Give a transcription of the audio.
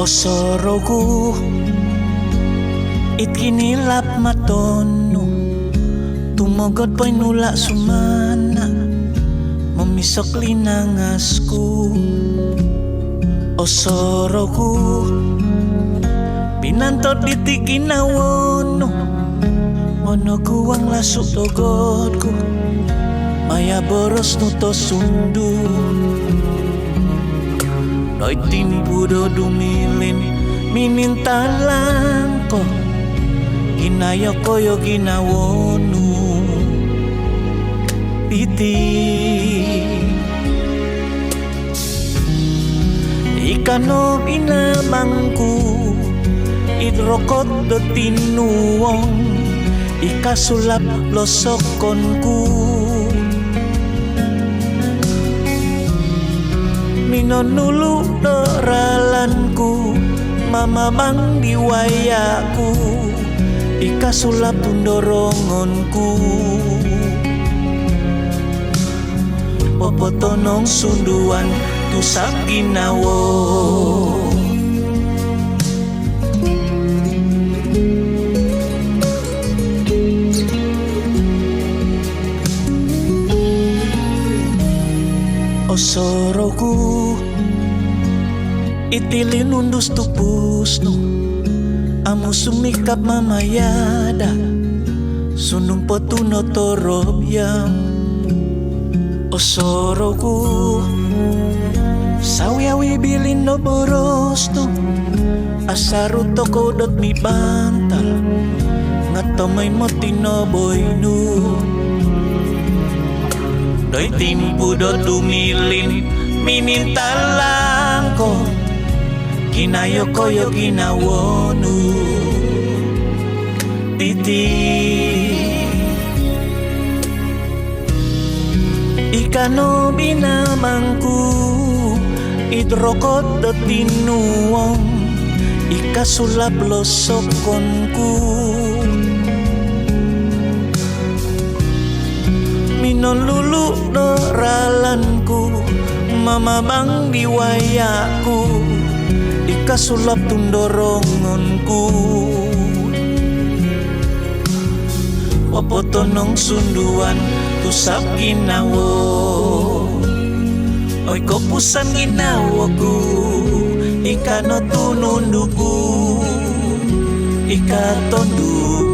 Osoroku ikinilap matono tumogot po'y nula sumana memisok linangasku. Osoroku pinantot ditiginawono mono kuwang lasuk togotku maya boros nuto sundu. Doi timpu do dumilin minintalang ko ginayo koyo ginawonu piti ikano binamangku idrokot do tinuwong ikasulap losokonku minonulu doralanku mamamang diwayaku ikasulap tundorongonku popotonong sunduan tusak ginawo. Osoroku itilin undus tupusno amu sumikap mamayada sunung potuno torobyam. Osoroku sawiawi bilin no borosno asaru toko dot mi bantal ngatomay motino boynu. Doi timpu do dumilin minintalang ko ginayo koyo ginawonu titi ikano binamangku idrokot do tinuwong ikasulap losokonku minolulu doralanku mamabang diwayaku ikasulap tundorongonku wapotonong sunduan tusap ginawo. Oy kopusan ginawaku ikano tununduku ikatondu